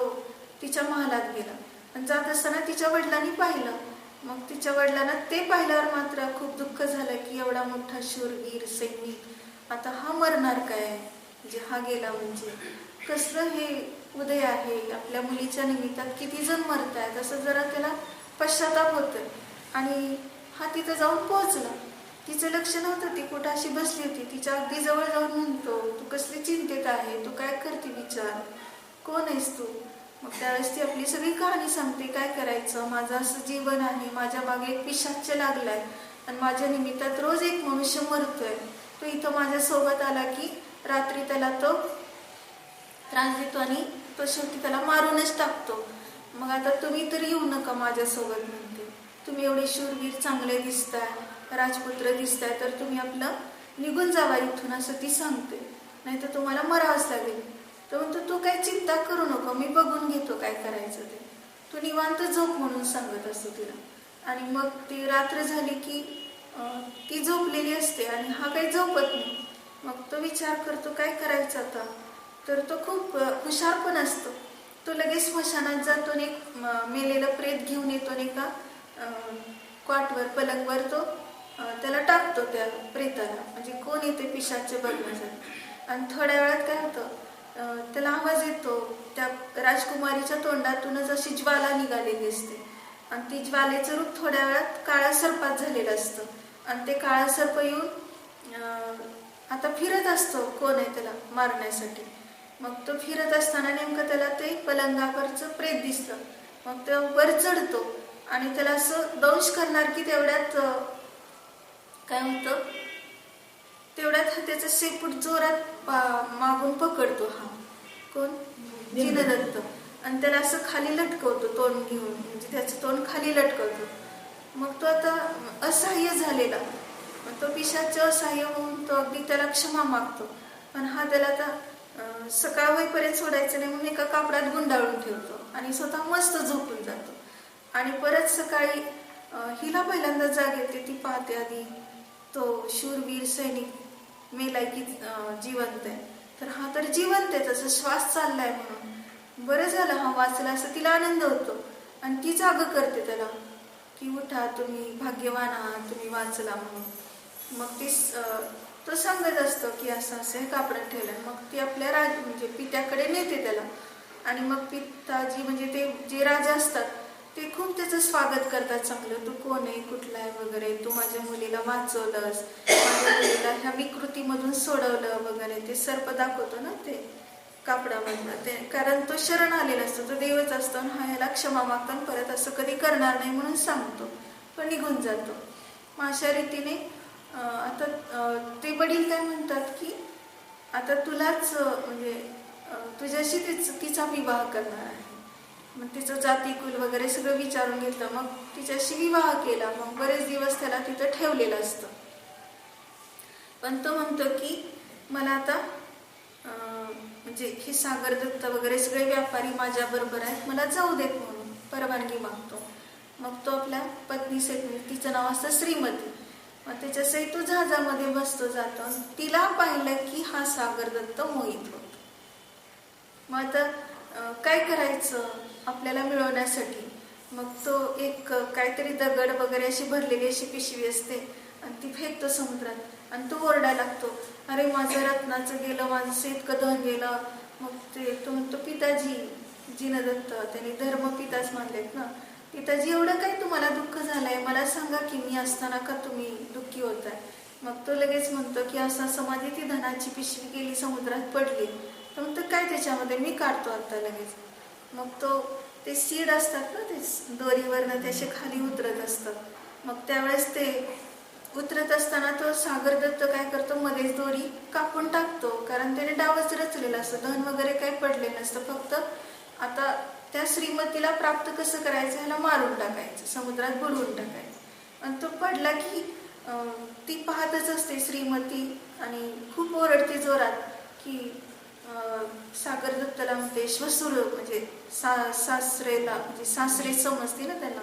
तिच्या महालात गेला. आणि जात असताना तिच्या वडिलांनी पाहिलं. मग तिच्या वडिलांना ते पाहिल्यावर मात्र खूप दुःख झालं की एवढा मोठा शूरवीर सैनिक आता हा मरणार काय, म्हणजे हा गेला म्हणजे कसलं हे उदय आहे, आपल्या मुलीच्या निमित्तात किती जण मरतायत असं जरा त्याला पश्चाताप होतोय. आणि हा तिथं जाऊन पोहोचला. तिचं लक्ष नव्हतं, ती कुठं अशी बसली होती. तिच्या अगदी जवळ जाऊन म्हणतो तू कसली चिंतेत आहे, तू काय करते विचार, कोण आहेस तू. मग त्यावेळेस ती आपली सगळी कहाणी सांगते, काय करायचं, माझं असं जीवन आहे, माझ्या मागे एक पिशाच्च लागलाय आणि माझ्या निमित्तात रोज एक मनुष्य मरतोय. तो इथं माझ्यासोबत आला की रात्री त्याला तो त्रास देतो आणि तो शेवटी त्याला मारूनच टाकतो. मग आता तुम्ही तर येऊ नका माझ्यासोबत म्हणते. तुम्ही एवढे शूरवीर चांगले दिसताय, राजपुत्र दिसताय, तर तुम्ही आपलं निघून जावा इथून असं ती सांगते, नाही तर तुम्हाला मरावंच लागेल. तर म्हणतो तू काही चिंता करू नको, मी बघून घेतो काय करायचं ते, तू निवांत झोप म्हणून सांगत असतो तिला. आणि मग ती रात्र झाली की ती झोपलेली असते आणि हा काही झोपत नाही. मग तो विचार करतो काय करायचं आता. तर तो खूप हुशार पण असतो. तो लगेच स्मशानात जातो आणि एक मेलेलं प्रेत घेऊन येतो आणि एका कॉटवर पलंगवर तो त्याला टाकतो त्या प्रेताला, म्हणजे कोण येते पिशाच्च बघण्यासाठी. आणि थोड्या वेळात काय होतं, त्याला आवाज येतो, त्या राजकुमारीच्या तोंडातूनच अशी ज्वाला निघालेली असते आणि ती ज्वालेचं रूप थोड्या वेळात काळ्या सर्पात झालेलं असतं. आणि ते काळा सर्प येऊन आता फिरत असतो कोण आहे त्याला मारण्यासाठी. मग तो फिरत असताना नेमकं त्याला ते पलंगावरचं प्रेत दिसतं. मग तो वर चढतो आणि त्याला असं दंश करणार की तेवढ्यात काय होतं, तेवढ्यात त्याचं शेपूट जोरात मागून पकडतो हा कोण, जिनदत्त, आणि त्याला असं खाली लटकवतो तोंड घेऊन, म्हणजे त्याचं तोंड खाली लटकवतो. मग तो आता असहाय्य झालेला, मग तो पिशाच्च असहाय्य होऊन तो अगदी त्याला क्षमा मागतो. पण हा त्याला आता सकाळ होईपर्यंत सोडायचं नाही म्हणून एका कापडात गुंडाळून ठेवतो आणि स्वतः मस्त झोपून जातो. आणि परत सकाळी हिला पहिल्यांदा जाग येते. ती पाहते आधी तो शूरवीर सैनिक मेलाय की जिवंत आहे. तर हा तर जिवंत आहे, त्याचा श्वास चाललाय म्हणून बरं झालं हा वाचला असं तिला आनंद होतो. आणि ती जाग करते त्याला की उठा, तुम्ही भाग्यवान आहात, तुम्ही वाचला म्हणून. मग ती तो सांगत असतो की असं असं हे कापडात ठेवलंय. मग ती आपल्या म्हणजे पित्याकडे नेते त्याला. आणि मग पिताजी म्हणजे ते जे राजा असतात ते खूप त्याचं स्वागत करतात चांगलं. तू कोण आहे, कुठला आहे वगैरे, तू माझ्या मुलीला वाचवलंस, माझ्या मुलीला ह्या विकृतीमधून सोडवलं वगैरे. ते सर्प दाखवतो ना ते कापडामधला, ते कारण तो शरण आलेला असतो, तो देवच असतो. हा ह्याला क्षमा मागतो, परत असं कधी करणार नाही म्हणून सांगतो, पण निघून जातो. मग अशा रीतीने आता ते वडील काय म्हणतात की आता तुलाच म्हणजे तुझ्याशी तिचा विवाह करणार आहे. मग तिचं जातीकुल वगैरे सगळं विचारून घेतलं, मग तिच्याशी विवाह केला. मग बरेच दिवस त्याला तिथं ठेवलेलं असतं. पण तो म्हणतो की मला आता म्हणजे हे सागर दत्त वगैरे सगळे व्यापारी माझ्या बरोबर आहेत, मला जाऊ देत म्हणून परवानगी मागतो. मग तो आपल्या पत्नीसाठी, तिचं नाव असतं श्रीमती, मग त्याच्यासहित तो जहाजामध्ये बसतो जातो. तिला पाहिलं की हा सागर दत्त मोहित होतो. मग आता काय करायचं आपल्याला मिळवण्यासाठी. मग तो एक काहीतरी दगड वगैरे अशी भरलेली अशी पिशवी असते आणि ती फेकतो समुद्रात आणि तो ओरडायला लागतो, अरे माझं रत्नाचं गेलं, माझं इतकं धन गेलं. मग तो म्हणतो पिताजी, जिनदत्त, त्यांनी धर्मपिताच मानलेत ना, पिताजी एवढं काय तुम्हाला दुःख झालंय, मला सांगा की मी असताना का तुम्ही दुःखी होताय. मग तो लगेच म्हणतो की असं समाधी ती धनाची पिशवी गेली समुद्रात पडली. तर म्हणतो काय त्याच्यामध्ये, मी काढतो आता लगेच. मग तो ते सीड असतात ना ते दोरीवरनं ते असे खाली उतरत असतात. मग त्यावेळेस ते उतरत असताना तो सागर दत्त काय करतो, मध्येच दोरी कापून टाकतो, कारण त्याने डावच रचलेला असतं, धन वगैरे काही पडले नसतं. फक्त आता त्या श्रीमतीला प्राप्त कसं करायचं, ह्याला मारून टाकायचं, समुद्रात बुडवून टाकायचं. आणि तो पडला की ती पाहतच असते श्रीमती आणि खूप ओरडते जोरात की सागर दत्तला म्हणते, श्वसूर म्हणजे सासरेला, म्हणजे सासरे समजते ना त्यांना,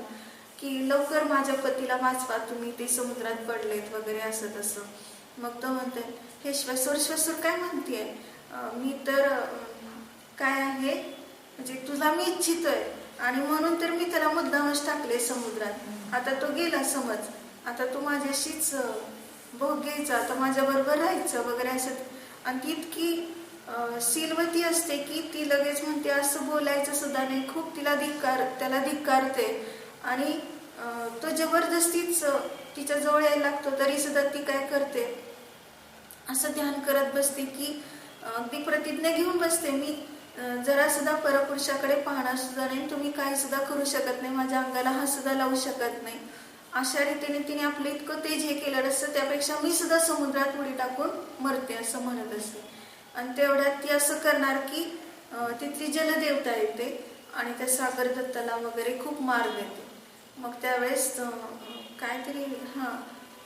की लवकर माझ्या पतीला वाचवा, तुम्ही ते समुद्रात पडलेत वगैरे असं तसं. मग तो म्हणते, हे श्वसूर काय म्हणतेय, मी तर काय आहे म्हणजे तुला मी इच्छितोय आणि म्हणून तर मी त्याला मुद्दामच टाकले समुद्रात. आता तो गेला समज, आता तू माझ्याशीच भोग घ्यायचा, आता माझ्या बरोबर राहायचं वगैरे असं. आणि ती इतकी शीलवती असते की ती लगेच म्हणते असं बोलायचं सुद्धा नाही, खूप त्याला धिक्कारते. आणि तो जबरदस्तीच तिच्या जवळ यायला लागतो, तरी सुद्धा ती काय करते, असं ध्यान करत बसते की अगदी प्रतिज्ञा घेऊन बसते, मी जरा सुद्धा परपुरुषाकडे पाहणार सुद्धा नाही, तुम्ही काही सुद्धा करू शकत नाही, माझ्या अंगाला हात सुद्धा लावू शकत नाही, अशा रीतीने तिने आपलं इतकं तेज हे केलं असतं, त्यापेक्षा मी सुद्धा समुद्रात उडी टाकून मरते असं म्हणत असते. आणि तेवढ्यात ती असं करणार की तिथली जलदेवता येते आणि त्या सागर दत्ताला वगैरे खूप मार देते. मग त्यावेळेस काहीतरी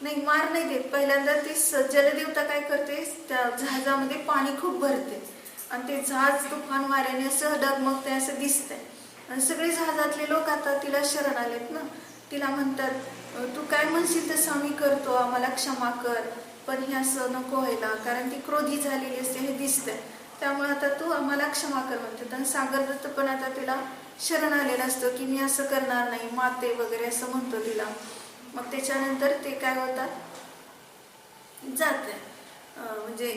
नाही, मार नाही देत, पहिल्यांदा ती जलदेवता काय करते, त्या जहाजामध्ये पाणी खूप भरते आणि ते जहाज तुफान वाऱ्याने असं डगमगते असं दिसतंय. आणि सगळे जहाजातले लोक आता तिला शरण आलेत ना, तिला म्हणतात तू काय म्हणशील तसं आम्ही करतो, आम्हाला क्षमा कर, पण हे असं नको व्हायला, कारण ती क्रोधी झालेली असते हे दिसतंय, त्यामुळे आता तू आम्हाला क्षमा कर म्हणतात. आणि सागर दत्त पण आता तिला शरण आलेला असतो की मी असं करणार नाही माते वगैरे असं म्हणतो तिला. मग त्याच्यानंतर ते काय होतात, जाते म्हणजे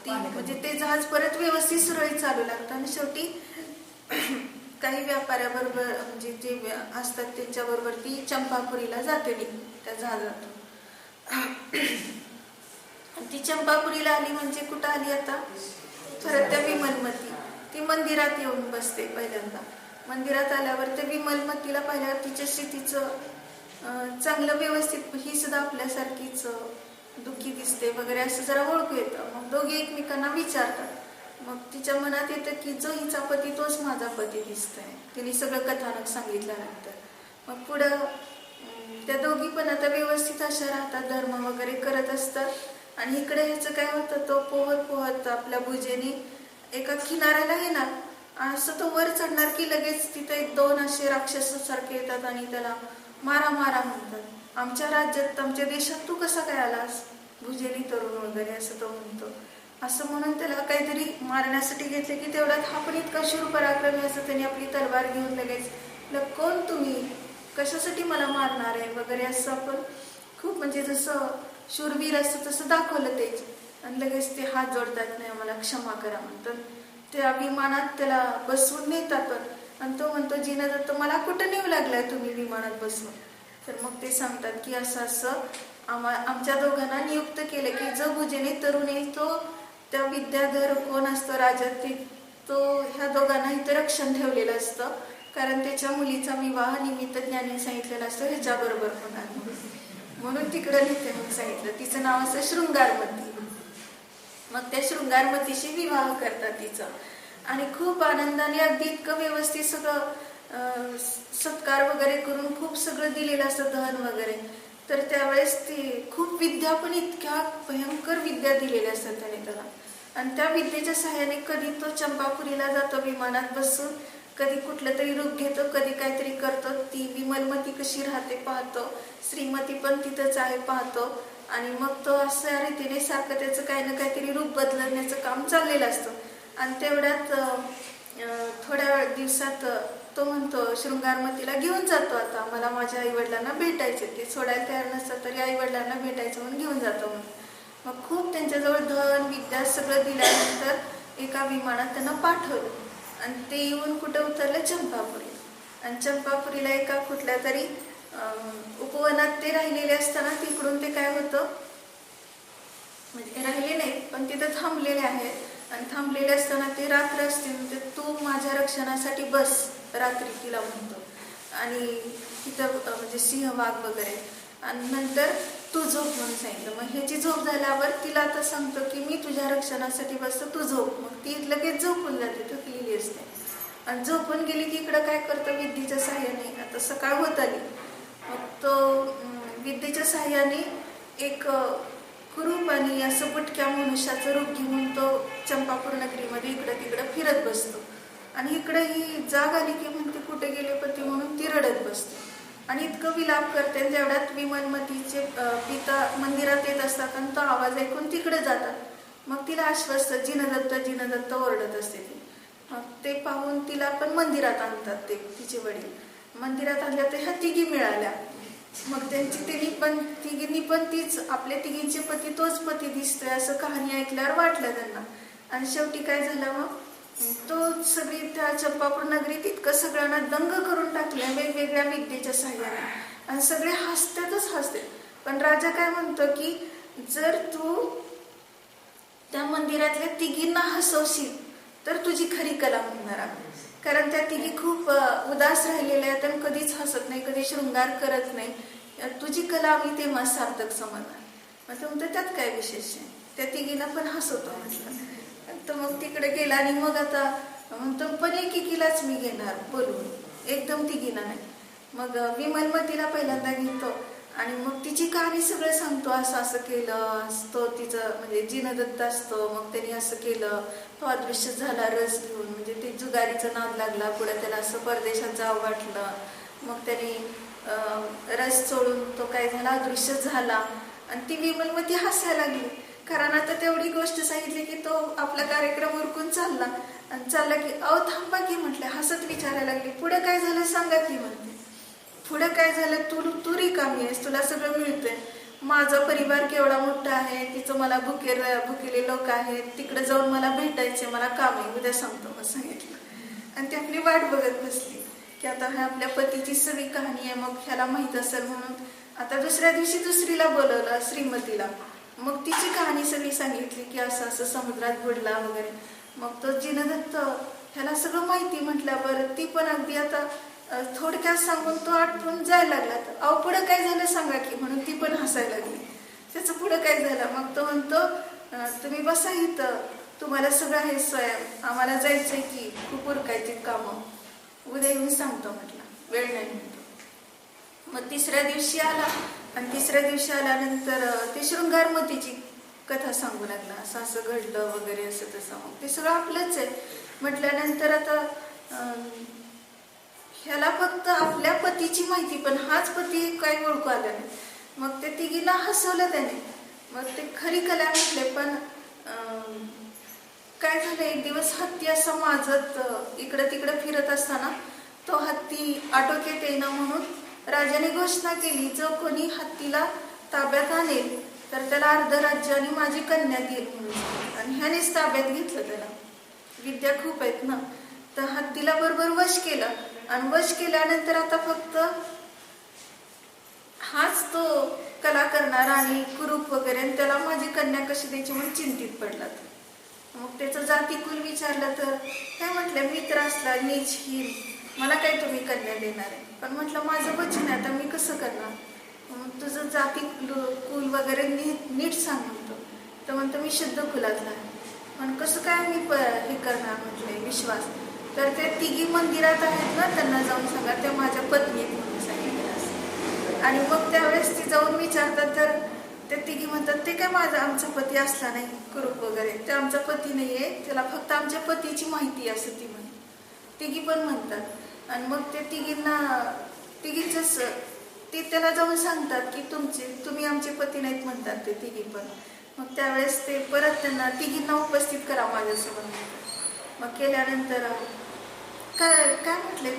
म्हणजे ते जहाज परत व्यवस्थित सुरळीत चालू लागतं. आणि शेवटी काही व्यापाऱ्याबरोबर म्हणजे जे असतात त्यांच्याबरोबर ती चंपापुरीला जाते त्या जहाजातून. ती चंपापुरीला आली म्हणजे कुठं आली आता, परत त्या विमलमती ती मंदिरात येऊन बसते. पहिल्यांदा मंदिरात आल्यावर त्या विमलमतीला पाहिल्यावर तिच्याशी तिचं चांगलं व्यवस्थित, ही सुद्धा आपल्यासारखीच दुःखी दिसते वगैरे असं जरा ओळखू येतं. मग दोघे एकमेकांना विचारतात. मग तिच्या मनात येतं की जो हिचा पती तोच माझा पती दिसतोय. तिने सगळं कथानक सांगितल्यानंतर मग पुढं त्या दोघी पण आता व्यवस्थित अशा राहतात, धर्म वगैरे करत असतात. आणि इकडे ह्याचं काय होतं, तो पोहत पोहत आपल्या भुजेने एका किनाऱ्याला येणार, असं तो वर चढणार की लगेच तिथे 2 असे राक्षसासारखे येतात आणि त्याला मारा मारा म्हणतात. आमच्या राज्यात आमच्या देशात तू कसा काय आलास भुजेनी तरुण वगैरे असं तो म्हणतो. असं म्हणून त्याला काहीतरी मारण्यासाठी घेतले की तेवढ्यात हा पण इतका शूर पराक्रमी असं त्याने आपली तलवार घेऊन लगेच कोण तुम्ही, कशासाठी मला मारणार आहे वगैरे असं आपण खूप म्हणजे जसं शूरवीर असतं तसं दाखवलं तेच. आणि लगेच ते हात जोडतात, नाही आम्हाला क्षमा करा म्हणतात. त्या विमानात त्याला बसवून नेतात पण. आणि तो म्हणतो जिनदत्त मला कुठं नेऊ लागलाय तुम्ही विमानात बसवून. तर मग ते सांगतात की असं असं आमच्या दोघांना नियुक्त केलं की जो भुजेने तरुण येईल तो त्या विद्याधर कोण असतो राजात तो ह्या दोघांना इथं रक्षण ठेवलेलं असतं, कारण त्याच्या मुलीचा विवाह निमित्त ज्ञानी सांगितलेला असतो ह्याच्याबरोबर होणार म्हणून तिकडं नेते म्हणून सांगितलं. तिचं नाव असं शृंगारमती. मग त्या शृंगारमतीशी विवाह करतात तिचा. आणि खूप आनंदाने अगदी इतकं व्यवस्थित सगळं सत्कार वगैरे करून खूप सगळं दिलेलं असतं धन वगैरे. तर त्यावेळेस ती खूप विद्या पण इतक्या भयंकर विद्या दिलेल्या असतात त्याला. आणि त्या विद्येच्या सहाय्याने कधी तो चंपापुरीला जातो विमानात बसून, कधी कुठलं तरी रूप घेतो, कधी काहीतरी करतो. ती विमलमती कशी राहते पाहतो, श्रीमती पण तिथंच आहे पाहतो. आणि मग तो अशा रीतीने सारखं त्याचं काही ना काहीतरी रूप बदलण्याचं काम चाललेलं असतं. आणि तेवढ्यात थोड्या दिवसात तो म्हणतो शृंगारमतीला घेऊन जातो, आता मला माझ्या आईवडिलांना भेटायचे, ते सोडायला तयार नसतात तरी आईवडिलांना भेटायचं म्हणून घेऊन जातो म्हणून. मग खूप त्यांच्याजवळ धन विद्या सगळं दिल्यानंतर एका विमानात त्यांना पाठवलं. आणि ते येऊन कुठं उतरलं, चंपापुरी. आणि चंपापुरीला एका कुठल्या तरी उपवनात ते राहिलेले असताना तिकडून ते काय होतं, म्हणजे राहिले नाहीत पण तिथं थांबलेले आहेत. आणि थांबलेले असताना ते रात्र असते, म्हणजे तू माझ्या रक्षणासाठी बस रात्री तिला म्हणतो. आणि तिथं म्हणजे सिंह वाघ वगैरे. आणि नंतर तू झोप म्हणून सांगितलं. मग ह्याची झोप झाल्यावर तिला आता सांगतो की मी तुझ्या रक्षणासाठी बसतो, तू झोप. मग ती लगेच झोपून जाते, थकलेली असते. आणि झोपून गेली की इकडं काय करतं, विद्येच्या साह्याने आता सकाळ होत आली. मग तो विद्येच्या साह्याने एक कुरूप आणि असं बुटक्या मनुष्याचं रूप घेऊन तो चंपापूर नगरीमध्ये इकडं तिकडं फिरत बसतो. आणि इकडं ही जाग आली की म्हणते कुठे गेले पती म्हणून ती रडत बसते. आणि इतकं विलाप करते. जेवढ्यात विमलमतीचे पिता मंदिरात येत असतात आणि तो आवाज ऐकून तिकडे जातात. मग तिला आश्वस्त जिनदत्त जिनदत्त ओरडत असते ती. मग ते पाहून तिला पण मंदिरात आणतात ते तिचे वडील. मंदिरात आणल्या तर ह्या तिघी मिळाल्या. मग तिघींनी पण तीच आपल्या तिघींचे पती तोच पती दिसतोय असं कहाणी ऐकल्यावर वाटलं त्यांना. आणि शेवटी काय झालं, मग तो सगळी त्या चंपापूर नगरीत इतकं सगळ्यांना दंग करून टाकल्या वेगवेगळ्या विद्येच्या साह्याने. आणि सगळे हसतातच हसते. पण राजा काय म्हणतो की जर तू त्या मंदिरातल्या तिघींना हसवशील तर तुझी खरी कला म्हणणार आम्ही. कारण त्या तिघी खूप उदास राहिलेल्या आहेत आणि कधीच हसत नाही, कधी शृंगार करत नाही. तुझी कला आम्ही तेव्हा सार्थक समजणार. म्हटलं त्यात काय विशेष आहे, त्या तिघींना पण हसवतो म्हटलं. तर मग तिकडे गेला आणि मग आता म्हणतो पण एकेकीलाच मी घेणार बोलून, एकदम तिघींना नाही. मग विमलमतीला पहिल्यांदा घेतो आणि मग तिची कहाणी सगळं सांगतो. असं असं केलं, तो तिचं म्हणजे जिनदत्त असतो, मग त्यांनी असं केलं, तो अदृश्य झाला रस घेऊन, म्हणजे ते जुगारीचा नाद लागला, पुढे त्याला असं परदेशात जावं वाटलं, मग त्यांनी रस सोडून तो काय झाला अदृश्य झाला. आणि ती विमलमती हसायला लागली, कारण आता तेवढी गोष्ट सांगितली की तो आपला कार्यक्रम उरकून चालला. आणि चालला की अहो थांबा की म्हटलं, हसत विचारायला लागली पुढे काय झालं सांगा की. म्हणते पुढे काय झालं, तू रिकामी आहेस, तुला सगळं मिळतंय, माझा परिवार केवढा मोठा आहे, तिचं मला भुकेले लोक आहेत, तिकडे जाऊन मला भेटायचे, मला काम आहे, उद्या सांगतो मग सांगितलं. आणि ती आपली वाट बघत बसली की आता हा आपल्या पतीची सगळी कहाणी आहे, मग ह्याला माहित असेल म्हणून आता दुसऱ्या दिवशी दुसरीला बोलवलं श्रीमतीला. मग तिची कहाणी सगळी सांगितली की असं असं समुद्रात बुडला वगैरे. मग तो जिनदत्त ह्याला सगळं माहिती म्हटल्यावर ती पण अगदी आता थोडक्यात सांगून तो आठवून जायला लागला. तर अहो पुढं काय झालं सांगा की, म्हणून ती पण हसायला लागली. त्याचं पुढं काय झालं, मग तो म्हणतो तुम्ही बसा इथं, तुम्हाला सगळं आहे सोय, आम्हाला जायचंय की खूप उरकायची कामं, उद्या येऊन सांगतो म्हटलं, वेळ नाही म्हणतो. मग तिसऱ्या दिवशी आला आणि तिसऱ्या दिवशी आल्यानंतर ते शृंगारमतीची कथा सांगू लागला, असं असं घडलं वगैरे असं तसं. मग ते सगळं आपलंच आहे म्हटल्यानंतर आता ह्याला फक्त आपल्या पतीची माहिती, पण हाच पती काही ओळखू आला नाही. मग ते तिघीला हसवलं त्याने, मग ते खरी कला म्हटले. पण काय झालं, एक दिवस हत्ती असा माझत इकडं तिकडं फिरत असताना तो हत्ती आटोक्यात येईना म्हणून राजाने घोषणा केली, जो कोणी हत्तीला ताब्यात आणेल तर त्याला अर्ध राज्य आणि माझी कन्या देईल म्हणून. आणि ह्यानेच ताब्यात घेतलं, त्याला विद्या खूप आहेत ना. तर हत्तीला बरोबर वश केलं आणि वश केल्यानंतर आता फक्त हाच तो कला करणार आणि कुरूप वगैरे, आणि त्याला माझी कन्या कशी द्यायची म्हणून चिंतित पडला. मग त्याचं जातीकुल विचारलं तर काय म्हटलं, मित्र असला नीच हीन, मला काय तुम्ही कन्या देणार आहे. पण म्हटलं माझं वचन आहे, आता मी कसं करणार. मग तुझं जाती कुल वगैरे नीट सांग म्हणतो. तर म्हणतो मी शुद्ध कुलातला आहे. पण कसं काय मी हे करणार म्हटलंय विश्वास. तर ते तिघी मंदिरात आहेत ना, त्यांना जाऊन सांगा त्या माझ्या पत्नी म्हणून सांगितलं असं. आणि मग त्यावेळेस ती जाऊन विचारतात तर ते तिघी म्हणतात ते काय माझा आमचा पती असला नाही कुरूप वगैरे, ते आमचा पती नाहीये, त्याला फक्त आमच्या पतीची माहिती असं ती म्हणते. तिघी पण म्हणतात. आणि मग ते तिघीच ते त्याला जाऊन सांगतात की तुम्ही आमचे पती नाहीत म्हणतात ते तिघी पण. मग त्यावेळेस ते परत त्यांना तिघींना उपस्थित करा माझ्यासमोर म्हणतात. मग केल्यानंतर काय म्हटले,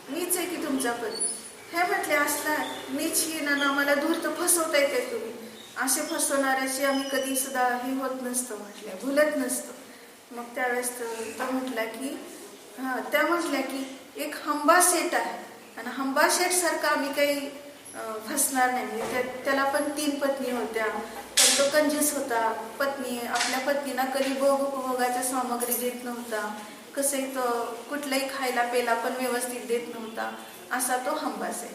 मीच आहे की तुमचा पती. हे म्हटले असला मीच ही ना, मला धूर्त फसवता येते तुम्ही, असे फसवणाऱ्याशी आम्ही कधी सुद्धा हे होत नसतं म्हटले, भुलत नसतो. मग त्यावेळेस तो म्हटला की त्या म्हटल्या की एक हंबा सेठ आहे आणि हंबा शेठ सारखा आम्ही काही फसणार नाही. त्याला पण 3 पत्नी होत्या, पण तो कंजूस होता. आपल्या पत्नीला कधी उपभोगाच्या सामग्री देत नव्हता, कसंही तो कुठलंही खायला पेला पण व्यवस्थित देत नव्हता, असा तो हंबास आहे.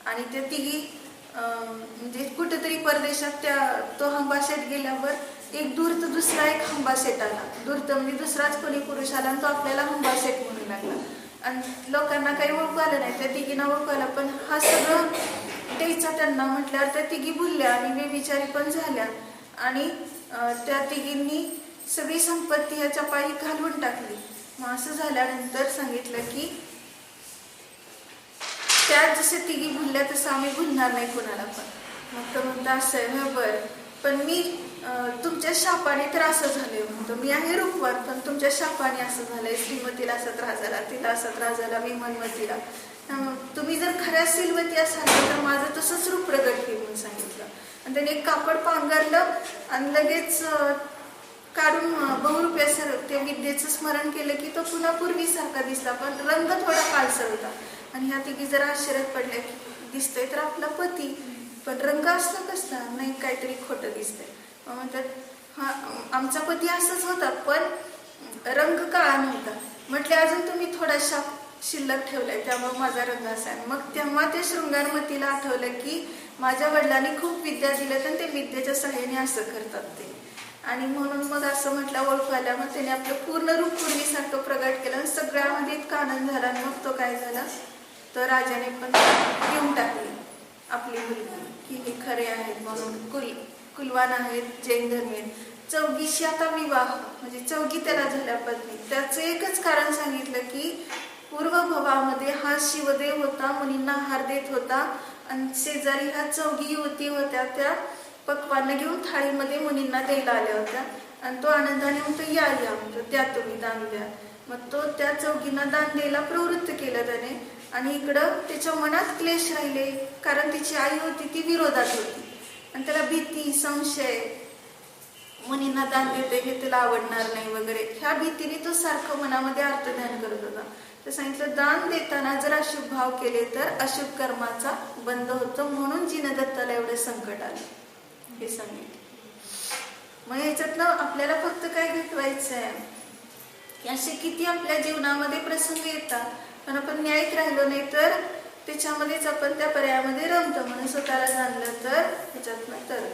आणि त्या तिघी म्हणजे कुठेतरी परदेशात तो हंबासेट गेल्यावर एक धूर्त दुसरा एक हंबासेट आला. धूर्त म्हणजे दुसराच कोणी पुरुष आला आणि तो आपल्याला हंबासेट म्हणू लागला. आणि लोकांना काही ओळखू आलं नाही, त्या तिघींना ओळखू आलं, पण हा सगळं द्यायचा त्यांना म्हटल्यावर त्या तिघी बोलल्या आणि बेविचारी पण झाल्या. आणि त्या तिघींनी सगळी संपत्ती ह्याच्या पायी घालवून टाकली. मग असं झाल्यानंतर सांगितलं की त्या जसे तिघी भुलल्या तसं आम्ही भुलणार नाही कोणाला पण. मग तो म्हणतो असं आहे बरं, पण मी तुमच्या शापाने तर असं झालंय म्हणतो, मी आहे रूपवान पण तुमच्या शापाने असं झालंय, श्रीमतीला असा त्रास झाला, तिला असा त्रास झाला, मी मनमतीला. तुम्ही जर खऱ्या सिलवती असाल तर माझं तसंच रूप प्रगट होईल म्हणून सांगितलं. आणि त्याने एक कापड पांघरलं आणि लगेच काढून बहुरूप्यासारखं ते विद्येचं स्मरण केलं की तो पुन्हा पूर्वीसारखा दिसला, पण रंग थोडा काळसर होता. आणि ह्या तिघी जरा आश्चर्यात पडल्या की दिसतोय तर आपला पती, पण रंग असला कसला नाही, काहीतरी खोटं दिसतंय. मग म्हणतात हा आमचा पती असंच होता, पण रंग काळा नव्हता. म्हटले अजून तुम्ही थोडासा शिल्लक ठेवलाय, त्यामुळे माझा रंग असा आहे. मग तेव्हा ते शृंगारमतीला आठवलं की माझ्या वडिलांनी खूप विद्या दिल्यात आणि ते विद्येच्या सहाय्याने असं करतात ते. आणि म्हणून मग असं म्हटलं ओळखू आल्या. मग त्याने आपलं पूर्ण रूप पूर्वीसारखं प्रगट केलं आणि सगळ्यामध्ये इतका आनंद झाला. आणि मग तो काय झाला तर राजाने पण देऊन टाकली आपली मुलगी की हे खरे आहेत म्हणून, कुलवान आहेत, जैन धर्मी आहेत. 24शी आता विवाह, म्हणजे 24 त्याला झाल्या पत्नी. त्याचं एकच कारण सांगितलं की पूर्वभवामध्ये हा शिवदेव होता, मुनींना आहार देत होता आणि शेजारी ह्या 24 युवती होत्या, त्या पक्वान्न घेऊन थाळीमध्ये मुनींना द्यायला आल्या होत्या. आणि तो आनंदाने म्हणतो या या, म्हणतो द्या तुम्ही दान द्या. मग तो त्या 24 दान द्यायला प्रवृत्त केलं त्याने. आणि इकडं त्याच्या मनात क्लेश राहिले, कारण तिची आई होती ती विरोधात होती आणि त्याला भीती, संशय, मुनींना दान देते हे त्याला आवडणार नाही वगैरे, ह्या भीतीने तो सारखं मनामध्ये अर्थध्यान करत होता. तर सांगितलं दान देताना जर अशुभ भाव केले तर अशुभ कर्माचा बंद होतो, म्हणून जिनदत्ताला एवढे संकट आले हे सांगितलं. मग याच्यातनं आपल्याला फक्त काय घटवायचं आहे की असे किती आपल्या जीवनामध्ये प्रसंग येतात, पण आपण न्यायिक राहिलो नाही तर त्याच्यामध्येच आपण त्या पर्यायामध्ये रमतो. म्हणून स्वतःला जाणलं तर ह्याच्यातनं तर